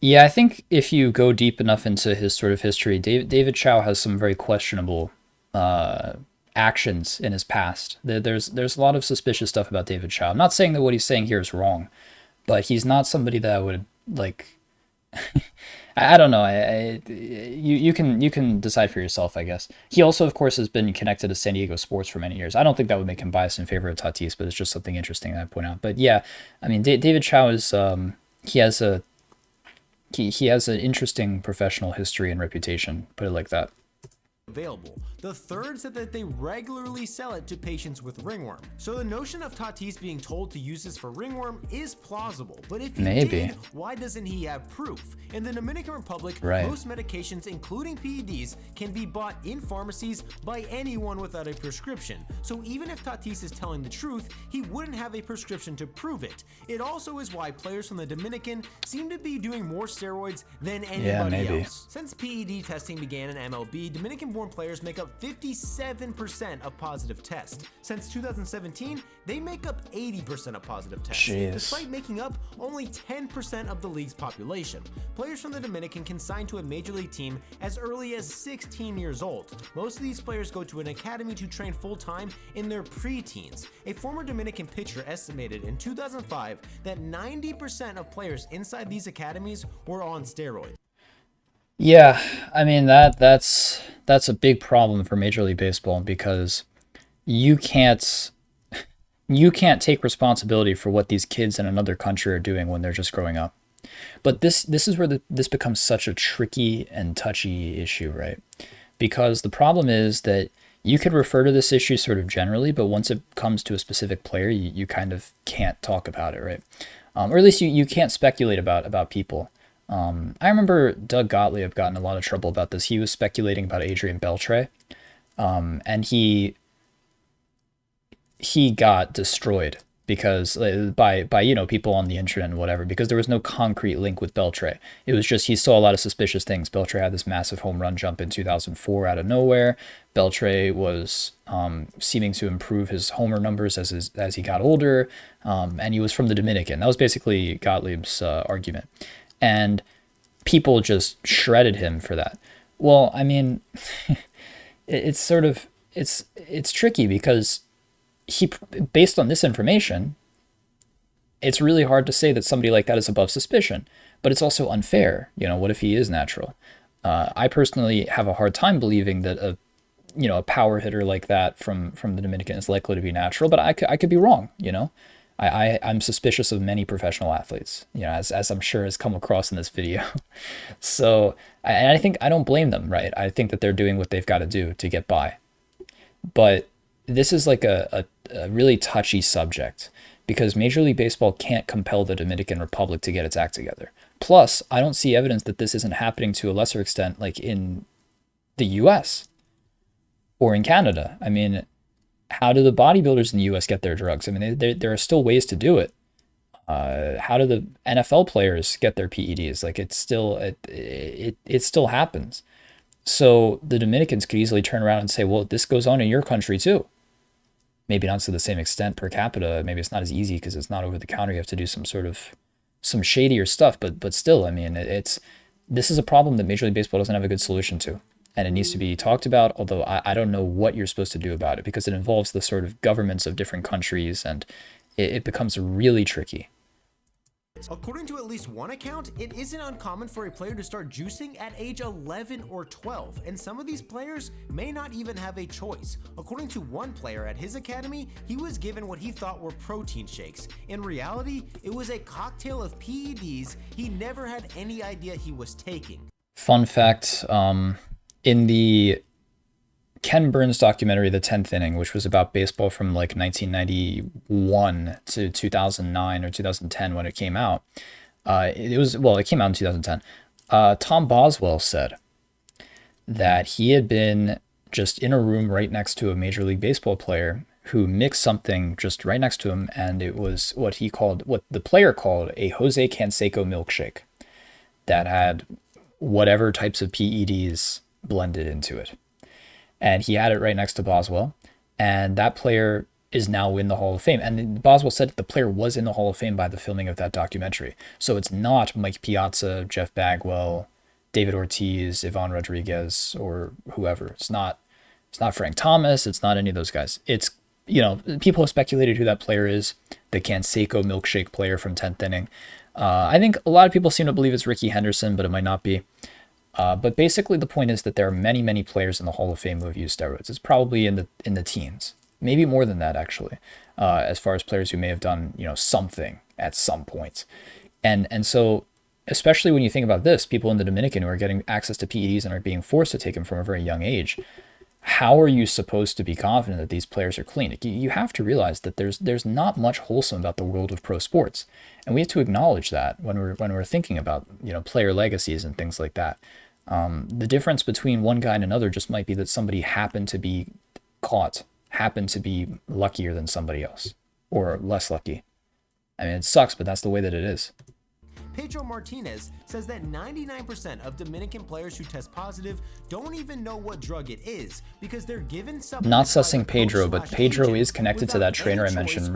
Yeah, I think if you go deep enough into his sort of history, David Chow has some very questionable actions in his past. There's a lot of suspicious stuff about David Chow. I'm not saying that what he's saying here is wrong, but he's not somebody that I would like. I don't know. You can decide for yourself, I guess. He also, of course, has been connected to San Diego sports for many years. I don't think that would make him biased in favor of Tatis, but it's just something interesting that I point out. But yeah, I mean, David Chow is he has an interesting professional history and reputation. Put it like that. Available. The third said that they regularly sell it to patients with ringworm. So the notion of Tatis being told to use this for ringworm is plausible. But if he did, why doesn't he have proof? In the Dominican Republic, most medications, including PEDs, can be bought in pharmacies by anyone without a prescription. So even if Tatis is telling the truth, he wouldn't have a prescription to prove it. It also is why players from the Dominican seem to be doing more steroids than anybody else. Since PED testing began in MLB, Dominican American-born players make up 57% of positive tests. Since 2017, they make up 80% of positive tests, despite making up only 10% of the league's population. Players from the Dominican can sign to a major league team as early as 16 years old. Most of these players go to an academy to train full-time in their pre-teens. A former Dominican pitcher estimated in 2005 that 90% of players inside these academies were on steroids. Yeah, I mean that's a big problem for Major League Baseball because you can't take responsibility for what these kids in another country are doing when they're just growing up. But this is where this becomes such a tricky and touchy issue, right? Because the problem is that you could refer to this issue sort of generally, but once it comes to a specific player, you kind of can't talk about it, right? Or at least you can't speculate about people. I remember Doug Gottlieb got in a lot of trouble about this. He was speculating about Adrian Beltre, and he got destroyed because by people on the internet and whatever, because there was no concrete link with Beltre. It was just he saw a lot of suspicious things. Beltre had this massive home run jump in 2004 out of nowhere. Beltre was seeming to improve his homer numbers as he got older, and he was from the Dominican. That was basically Gottlieb's argument. And people just shredded him for that. Well, I mean, it's tricky because based on this information, it's really hard to say that somebody like that is above suspicion, but it's also unfair. What if he is natural? I personally have a hard time believing that a power hitter like that from the Dominican is likely to be natural, but I could be wrong. I'm suspicious of many professional athletes, as I'm sure has come across in this video. So, and I think I don't blame them, right? I think that they're doing what they've got to do to get by. But this is like a really touchy subject because Major League Baseball can't compel the Dominican Republic to get its act together. Plus, I don't see evidence that this isn't happening to a lesser extent, like in the US or in Canada. I mean, how do the bodybuilders in the U.S. get their drugs? I mean, there are still ways to do it. How do the NFL players get their PEDs? Like it still happens. So the Dominicans could easily turn around and say, well, this goes on in your country too. Maybe not to the same extent per capita. Maybe it's not as easy because it's not over the counter. You have to do some shadier stuff. But still, I mean, this is a problem that Major League Baseball doesn't have a good solution to. And it needs to be talked about, although I don't know what you're supposed to do about it because it involves the sort of governments of different countries and it becomes really tricky. According to at least one account, it isn't uncommon for a player to start juicing at age 11 or 12, and some of these players may not even have a choice. According to one player at his academy, he was given what he thought were protein shakes. In reality, it was a cocktail of PEDs he never had any idea he was taking. Fun fact, in the Ken Burns documentary, The 10th Inning, which was about baseball from like 1991 to 2009 or 2010 when it came out, it came out in 2010. Tom Boswell said that he had been just in a room right next to a Major League Baseball player who mixed something just right next to him, and it was what the player called a Jose Canseco milkshake that had whatever types of PEDs blended into it. And he had it right next to Boswell, and that player is now in the Hall of Fame. And Boswell said the player was in the Hall of Fame by the filming of that documentary. So it's not Mike Piazza, Jeff Bagwell, David Ortiz, Ivan Rodriguez, or whoever. It's not Frank Thomas. It's not any of those guys. It's, people have speculated who that player is, the Canseco milkshake player from 10th Inning. I think a lot of people seem to believe it's Ricky Henderson, but it might not be. But basically the point is that there are many, many players in the Hall of Fame who have used steroids. It's probably in the teens, maybe more than that actually, as far as players who may have done, something at some point. And so, especially when you think about this, people in the Dominican who are getting access to PEDs and are being forced to take them from a very young age, how are you supposed to be confident that these players are clean? You have to realize that there's not much wholesome about the world of pro sports. And we have to acknowledge that when we're thinking about, player legacies and things like that. The difference between one guy and another just might be that somebody happened to be caught, happened to be luckier than somebody else, or less lucky. I mean, it sucks, but that's the way that it is. Pedro Martinez says that 99% of Dominican players who test positive don't even know what drug it is because they're given Not supplements by sussing a Pedro, but Pedro is connected to that trainer I mentioned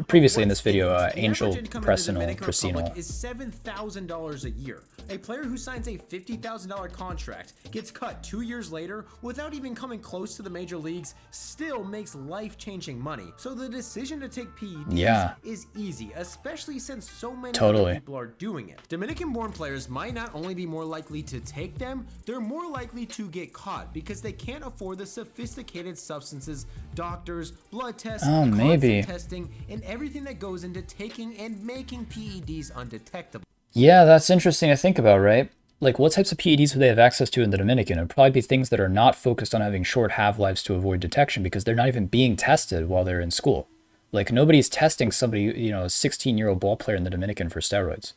previously in this video, Angel Presino. Is $7,000 a year. A player who signs a $50,000 contract gets cut 2 years later without even coming close to the major leagues, still makes life-changing money. So the decision to take PEDs is easy, especially since so many people are doing it. Dominican-born players might not only be more likely to take them, they're more likely to get caught because they can't afford the sophisticated substances, doctors, blood tests, constant testing, and everything that goes into taking and making PEDs undetectable. Yeah, that's interesting to think about, right? Like, what types of PEDs would they have access to in the Dominican? It would probably be things that are not focused on having short half-lives to avoid detection because they're not even being tested while they're in school. Like, nobody's testing somebody, you know, a 16-year-old ball player in the Dominican for steroids.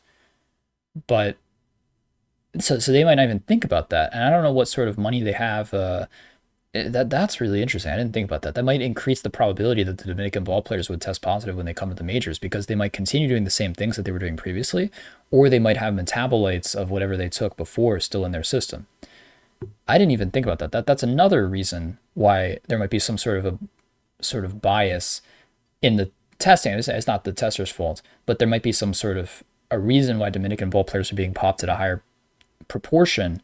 But, so they might not even think about that. And I don't know what sort of money they have. That's really interesting. I didn't think about that. That might increase the probability that the Dominican ball players would test positive when they come to the majors because they might continue doing the same things that they were doing previously, or they might have metabolites of whatever they took before still in their system. I didn't even think about that. That's another reason why there might be some sort of bias in the testing. It's not the tester's fault, but there might be some sort of a reason why Dominican ball players are being popped at a higher proportion,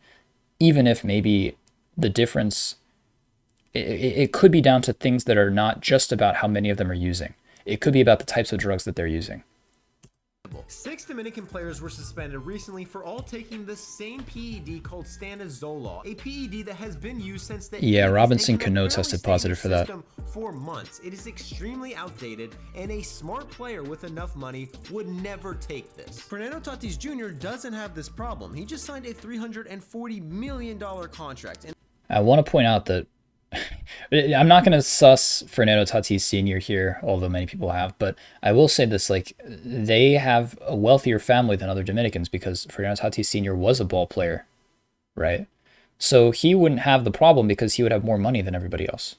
even if maybe the difference, it could be down to things that are not just about how many of them are using. It could be about the types of drugs that they're using. 6 Dominican players were suspended recently for all taking the same PED called stanozolol, a PED that has been used since the 80s. Robinson Cano tested positive for that. For months. It is extremely outdated, and a smart player with enough money would never take this. Fernando Tatis Jr. doesn't have this problem. He just signed a $340 million contract. And I want to point out that I'm not going to suss Fernando Tatis Sr. here, although many people have, but I will say this, like, they have a wealthier family than other Dominicans because Fernando Tatis Sr. was a ball player, right? So he wouldn't have the problem because he would have more money than everybody else.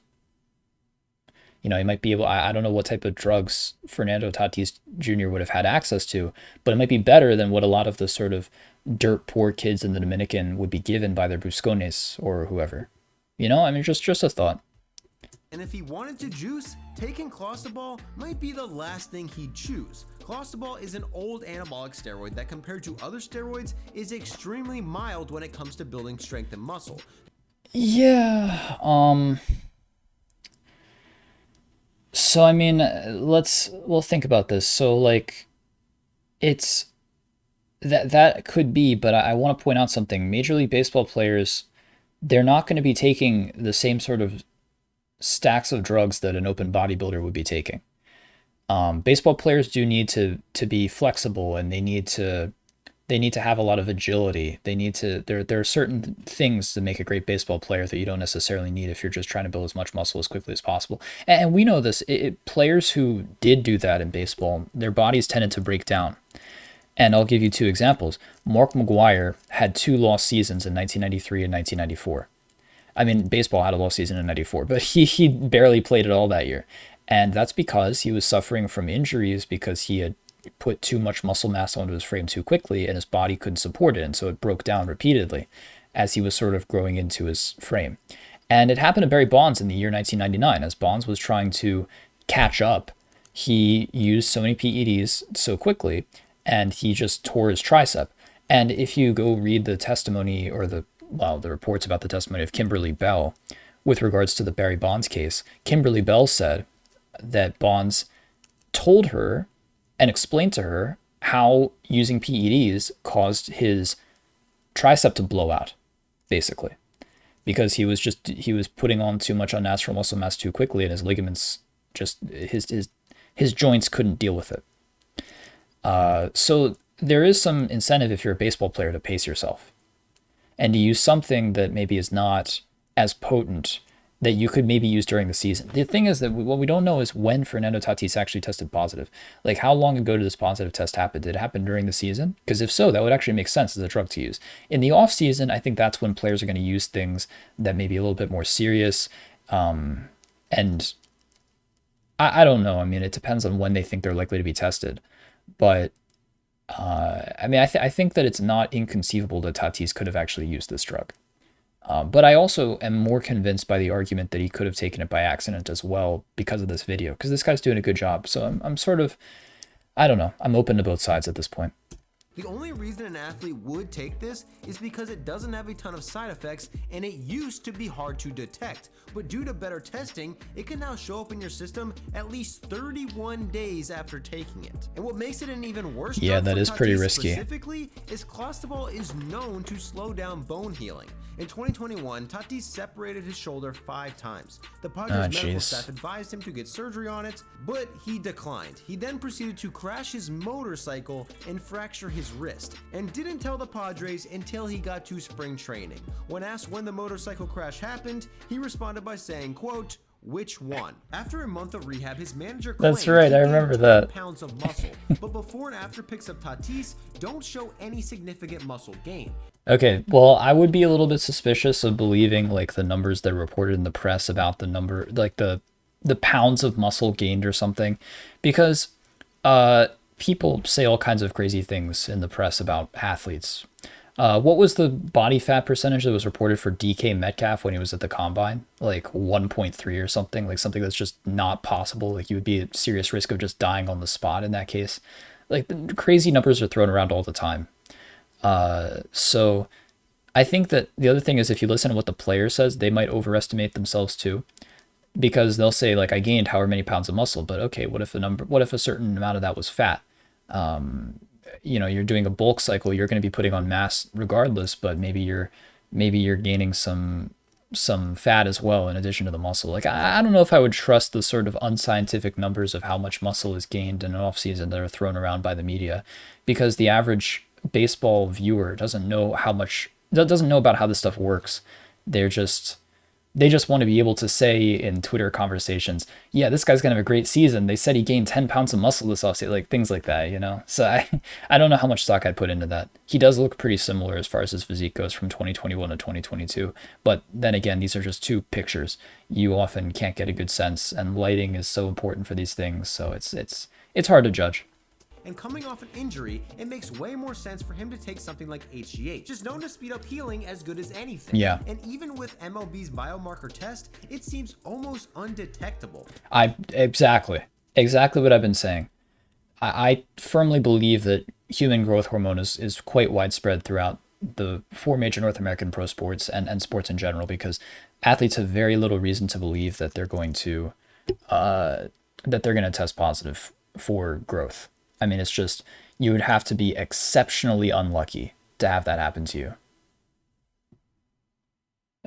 You know, he might be able, I don't know what type of drugs Fernando Tatis Jr. would have had access to, but it might be better than what a lot of the sort of dirt poor kids in the Dominican would be given by their Buscones or whoever. You know, I mean, just a thought. And if he wanted to juice, taking clostebol might be the last thing he'd choose. Clostebol is an old anabolic steroid that, compared to other steroids, is extremely mild when it comes to building strength and muscle. Yeah, so I mean, we'll think about this. So like, it's that could be, but I want to point out something. Major League Baseball players, they're not going to be taking the same sort of stacks of drugs that an open bodybuilder would be taking. Baseball players do need to be flexible, and they need to have a lot of agility. There are certain things that make a great baseball player that you don't necessarily need if you're just trying to build as much muscle as quickly as possible. And we know this. Players who did do that in baseball, their bodies tended to break down. And I'll give you 2 examples. Mark McGwire had 2 lost seasons in 1993 and 1994. I mean, baseball had a lost season in 94, but he barely played at all that year. And that's because he was suffering from injuries because he had put too much muscle mass onto his frame too quickly and his body couldn't support it. And so it broke down repeatedly as he was sort of growing into his frame. And it happened to Barry Bonds in the year 1999. As Bonds was trying to catch up, he used so many PEDs so quickly and he just tore his tricep. And if you go read the testimony or the reports about the testimony of Kimberly Bell with regards to the Barry Bonds case, Kimberly Bell said that Bonds told her and explained to her how using PEDs caused his tricep to blow out, basically, because he was putting on too much unnatural muscle mass too quickly, and his ligaments his joints couldn't deal with it. So there is some incentive if you're a baseball player to pace yourself and to use something that maybe is not as potent that you could maybe use during the season. The thing is that what we don't know is when Fernando Tatis actually tested positive. Like, how long ago did this positive test happen? Did it happen during the season? Because if so, that would actually make sense as a drug to use. In the off season, I think that's when players are going to use things that may be a little bit more serious. And I don't know. I mean, it depends on when they think they're likely to be tested. But I mean, I think that it's not inconceivable that Tatis could have actually used this drug. But I also am more convinced by the argument that he could have taken it by accident as well because of this video, because this guy's doing a good job. So I'm sort of, I don't know. I'm open to both sides at this point. The only reason an athlete would take this is because it doesn't have a ton of side effects and it used to be hard to detect. But due to better testing, it can now show up in your system at least 31 days after taking it. And what makes it an even worse drug that for is pretty Tatis risky. specifically is clostebol is known to slow down bone healing. In 2021, Tatis separated his shoulder 5 times. The Padres medical staff advised him to get surgery on it, but he declined. He then proceeded to crash his motorcycle and fracture his wrist, and didn't tell the Padres until he got to spring training. When asked when the motorcycle crash happened, he responded by saying, quote, "Which one?" After a month of rehab, his manager claimed That's right, I remember that. pounds of muscle, but before and after pics of Tatis don't show any significant muscle gain. Okay, well, I would be a little bit suspicious of believing like the numbers that are reported in the press about the number, like the pounds of muscle gained or something, because people say all kinds of crazy things in the press about athletes. What was the body fat percentage that was reported for DK Metcalf when he was at the combine? Like 1.3 or something, like something that's just not possible. Like you would be at serious risk of just dying on the spot in that case. Like the crazy numbers are thrown around all the time. So I think that the other thing is if you listen to what the player says, they might overestimate themselves too, because they'll say like I gained however many pounds of muscle, but okay, what if a certain amount of that was fat? You know, you're doing a bulk cycle, you're going to be putting on mass regardless, but maybe you're gaining some fat as well in addition to the muscle. Like I don't know if I would trust the sort of unscientific numbers of how much muscle is gained in an off season that are thrown around by the media, because the average baseball viewer doesn't know about how this stuff works. They just want to be able to say in Twitter conversations, yeah, this guy's gonna have a great season. They said he gained 10 pounds of muscle this offseason, like things like that, you know? So I don't know how much stock I'd put into that. He does look pretty similar as far as his physique goes from 2021 to 2022. But then again, these are just 2 pictures. You often can't get a good sense, and lighting is so important for these things. So it's hard to judge. And coming off an injury, it makes way more sense for him to take something like HGH, which is known to speed up healing as good as anything. Yeah. And even with MLB's biomarker test, it seems almost undetectable. Exactly what I've been saying. I firmly believe that human growth hormone is quite widespread throughout the 4 major North American pro sports and sports in general, because athletes have very little reason to believe that they're going to test positive for growth. I mean, it's just, you would have to be exceptionally unlucky to have that happen to you.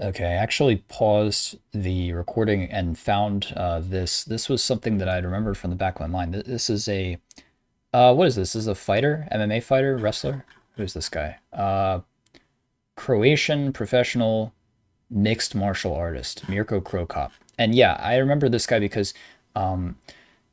Okay, I actually paused the recording and found this. This was something that I'd remembered from the back of my mind. This is a, what is this? This is a fighter, MMA fighter, wrestler? Who is this guy? Croatian professional mixed martial artist, Mirko Krokop. And yeah, I remember this guy because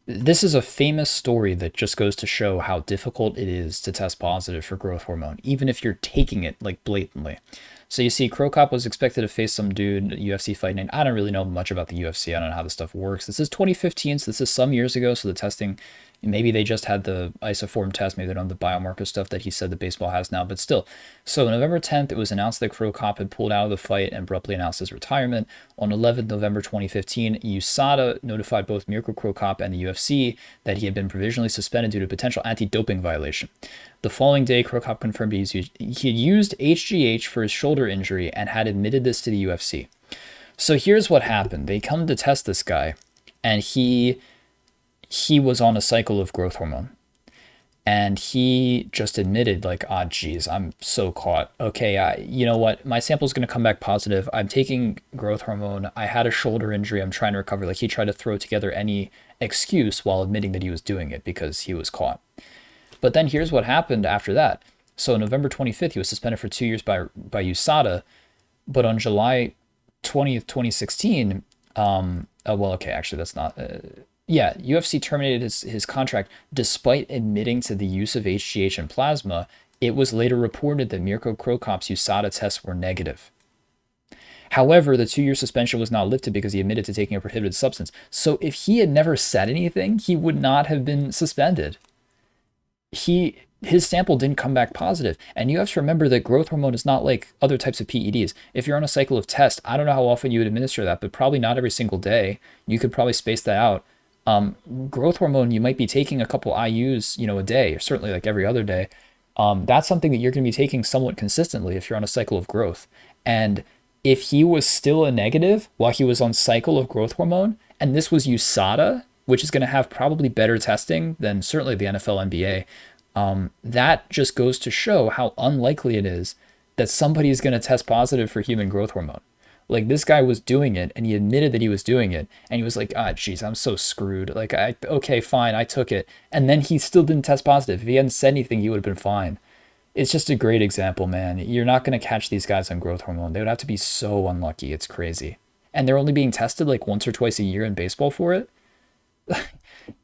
this is a famous story that just goes to show how difficult it is to test positive for growth hormone, even if you're taking it like blatantly. So you see, Krokop was expected to face some dude, UFC fight night. I don't really know much about the UFC. I don't know how this stuff works. This is 2015, so this is some years ago. So the testing, maybe they just had the isoform test. Maybe they don't have the biomarker stuff that he said that baseball has now, but still. So November 10th, it was announced that Krokop had pulled out of the fight and abruptly announced his retirement. On 11th November 2015, USADA notified both Mirko Krokop and the UFC that he had been provisionally suspended due to potential anti-doping violation. The following day, Krokop confirmed he had used HGH for his shoulder injury and had admitted this to the UFC. So here's what happened. They come to test this guy, and he was on a cycle of growth hormone. And he just admitted, like, geez, I'm so caught. Okay, you know what? My sample's going to come back positive. I'm taking growth hormone. I had a shoulder injury. I'm trying to recover. Like, he tried to throw together any excuse while admitting that he was doing it because he was caught. But then here's what happened after that. So November 25th, he was suspended for 2 years by USADA. But on July 20th, 2016, actually, that's not... UFC terminated his contract despite admitting to the use of HGH and plasma. It was later reported that Mirko Krokop's USADA tests were negative. However, the 2-year suspension was not lifted because he admitted to taking a prohibited substance. So if he had never said anything, he would not have been suspended. his sample didn't come back positive. And you have to remember that growth hormone is not like other types of PEDs. If you're on a cycle of test, I don't know how often you would administer that, but probably not every single day. You could probably space that out. Growth hormone, you might be taking a couple IUs, a day, or certainly like every other day. That's something that you're going to be taking somewhat consistently if you're on a cycle of growth. And if he was still a negative while he was on cycle of growth hormone, and this was USADA, which is going to have probably better testing than certainly the NFL, NBA, that just goes to show how unlikely it is that somebody is going to test positive for human growth hormone. Like, this guy was doing it, and he admitted that he was doing it, and he was like, geez, I'm so screwed. Like, okay, fine, I took it. And then he still didn't test positive. If he hadn't said anything, he would have been fine. It's just a great example, man. You're not going to catch these guys on growth hormone. They would have to be so unlucky. It's crazy. And they're only being tested like once or twice a year in baseball for it.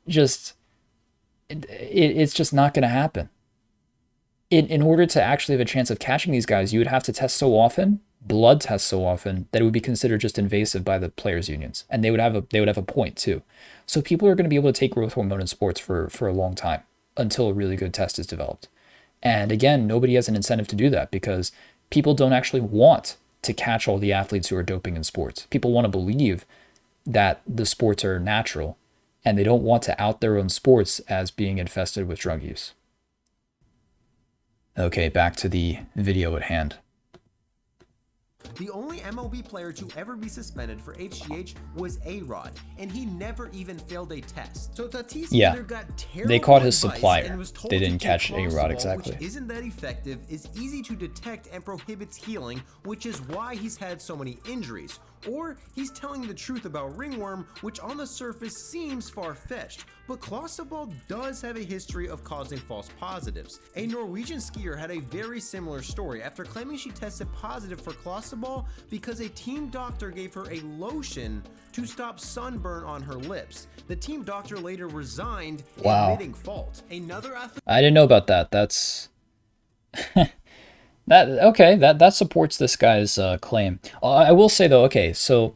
It's just not going to happen. In order to actually have a chance of catching these guys, you would have to test so often, blood tests so often, that it would be considered just invasive by the players' unions, and they would have a point too. So people are going to be able to take growth hormone in sports for a long time until a really good test is developed. And again, nobody has an incentive to do that because people don't actually want to catch all the athletes who are doping in sports. People want to believe that the sports are natural, and they don't want to out their own sports as being infested with drug use. Okay, back to the video at hand. The only MLB player to ever be suspended for HGH was A-Rod, and he never even failed a test. So Tatis either got terrible they caught his advice supplier. and was told They didn't to catch cross the A-Rod ball, exactly. which isn't that effective, is easy to detect and prohibits healing, which is why he's had so many injuries. Or he's telling the truth about ringworm, which on the surface seems far-fetched, but clostroball does have a history of causing false positives. A Norwegian skier had a very similar story after claiming she tested positive for clostroball because a team doctor gave her a lotion to stop sunburn on her lips. The team doctor later resigned, admitting fault. Another athlete— I didn't know about that. That's that supports this guy's claim. I will say though, okay, so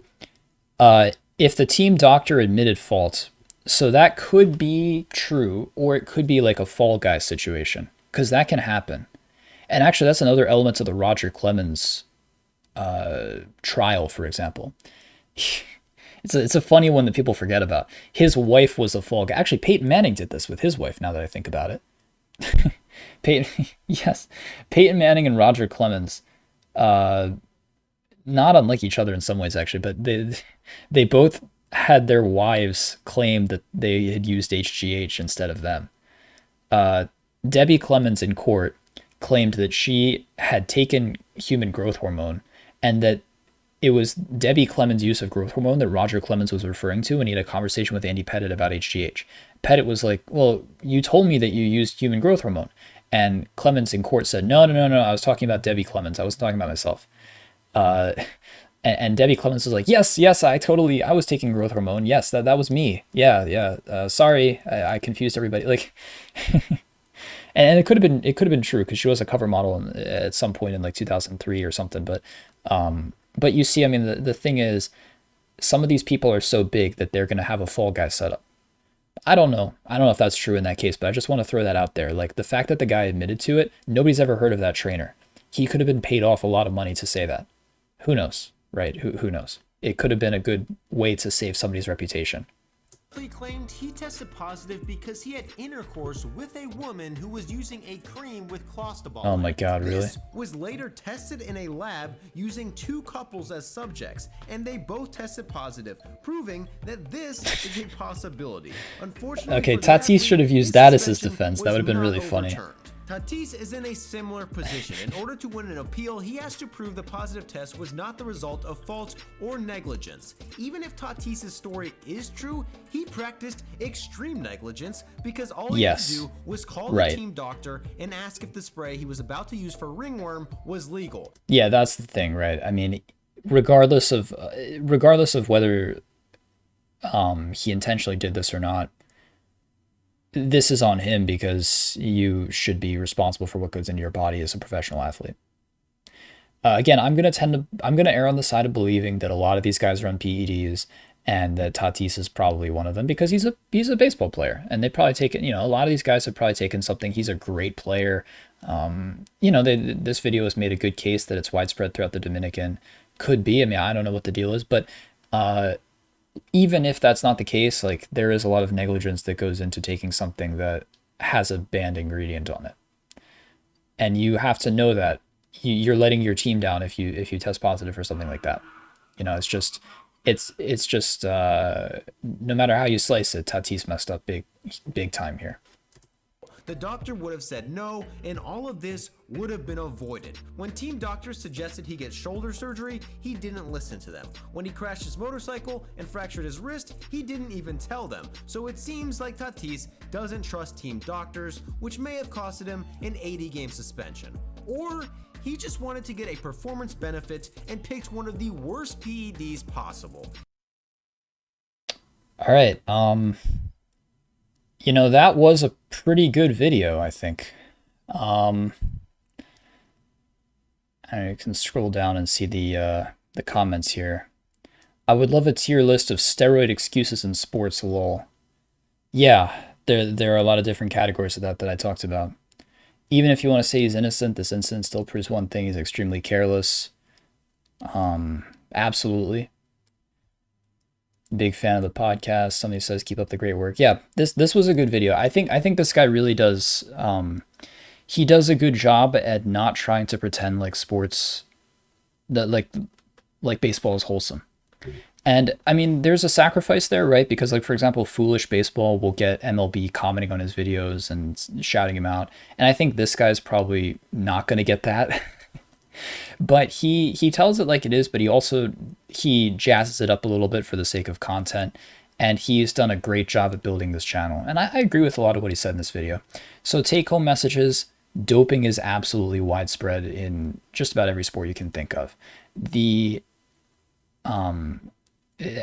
if the team doctor admitted fault, so that could be true, or it could be like a fall guy situation, because that can happen. And actually, that's another element of the Roger Clemens trial, for example. It's a funny one that people forget about. His wife was a fall guy. Actually, Peyton Manning did this with his wife, now that I think about it. Peyton Manning and Roger Clemens, not unlike each other in some ways actually, but they both had their wives claim that they had used HGH instead of them. Debbie Clemens in court claimed that she had taken human growth hormone, and that it was Debbie Clemens' use of growth hormone that Roger Clemens was referring to when he had a conversation with Andy Pettit about HGH. Pettit was like, well, you told me that you used human growth hormone. And Clemens in court said, no, I was talking about Debbie Clemens. I wasn't talking about myself. And Debbie Clemens was like, yes, I was taking growth hormone. Yes, that was me. Yeah. Sorry, I confused everybody. Like, and it could have been true because she was a cover model at some point in like 2003 or something. But you see, I mean, the thing is, some of these people are so big that they're going to have a fall guy setup. I don't know if that's true in that case, but I just want to throw that out there. Like, the fact that the guy admitted to it, nobody's ever heard of that trainer. He could have been paid off a lot of money to say that. Who knows, right? Who knows? It could have been a good way to save somebody's reputation. He claimed he tested positive because he had intercourse with a woman who was using a cream with clostroball. Oh my God, really? This was later tested in a lab using 2 couples as subjects, and they both tested positive, proving that this is a possibility. Unfortunately, okay, Tatis should have used that as his defense. That would have been really funny. Tatis is in a similar position. In order to win an appeal, he has to prove the positive test was not the result of fault or negligence. Even if Tatis' story is true, he practiced extreme negligence because all he had to do was call the team doctor and ask if the spray he was about to use for ringworm was legal. Yeah, that's the thing, right? I mean, regardless of whether he intentionally did this or not, this is on him because you should be responsible for what goes into your body as a professional athlete. Again, I'm gonna err on the side of believing that a lot of these guys are on PEDs, and that Tatis is probably one of them because he's a baseball player, and they probably taken, a lot of these guys have probably taken something. He's a great player. This video has made a good case that it's widespread throughout the Dominican. Could be. I mean, I don't know what the deal is, but even if that's not the case, like there is a lot of negligence that goes into taking something that has a banned ingredient on it, and you have to know that you're letting your team down if you test positive for something like that. It's just no matter how you slice it, Tatis messed up big time here. The doctor would have said no, and all of this would have been avoided. When team doctors suggested he get shoulder surgery, he didn't listen to them. When he crashed his motorcycle and fractured his wrist, he didn't even tell them. So it seems like Tatis doesn't trust team doctors, which may have costed him an 80-game suspension. Or he just wanted to get a performance benefit and picked one of the worst PEDs possible. All right, that was a pretty good video, I think. I can scroll down and see the comments here. I would love a tier list of steroid excuses in sports, lol. Yeah, there are a lot of different categories of that I talked about. Even if you want to say he's innocent, this incident still proves one thing: he's extremely careless. Absolutely. Big fan of the podcast. Somebody says keep up the great work. Yeah, this was a good video. I think this guy really does he does a good job at not trying to pretend like sports that like baseball is wholesome. And I mean, there's a sacrifice there, right? Because like, for example, Foolish Baseball will get MLB commenting on his videos and shouting him out. And I think this guy's probably not going to get that. But he tells it like it is, but he jazzes it up a little bit for the sake of content. And he's done a great job at building this channel. And I agree with a lot of what he said in this video. So take home messages: doping is absolutely widespread in just about every sport you can think of.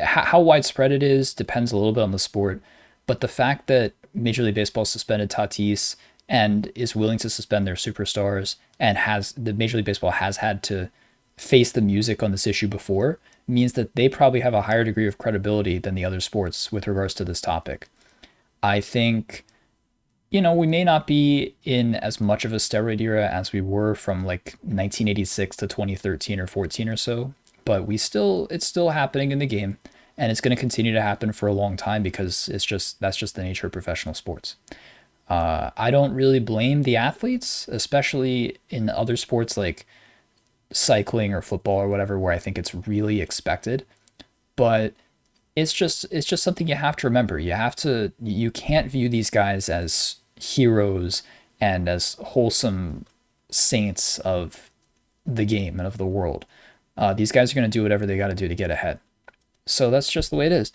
How widespread it is depends a little bit on the sport, but the fact that Major League Baseball suspended Tatis and is willing to suspend their superstars, and the Major League Baseball has had to face the music on this issue before, means that they probably have a higher degree of credibility than the other sports with regards to this topic. I think, we may not be in as much of a steroid era as we were from like 1986 to 2013 or 14 or so, but it's still happening in the game, and it's going to continue to happen for a long time because that's just the nature of professional sports. I don't really blame the athletes, especially in other sports like cycling or football or whatever, where I think it's really expected. But it's just something you have to remember. You can't view these guys as heroes and as wholesome saints of the game and of the world. These guys are going to do whatever they got to do to get ahead. So that's just the way it is.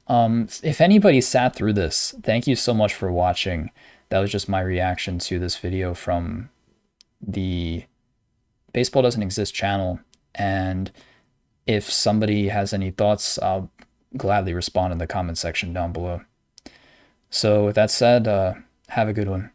If anybody sat through this, thank you so much for watching. That was just my reaction to this video from the Baseball Doesn't Exist channel. And if somebody has any thoughts, I'll gladly respond in the comment section down below. So with that said, have a good one.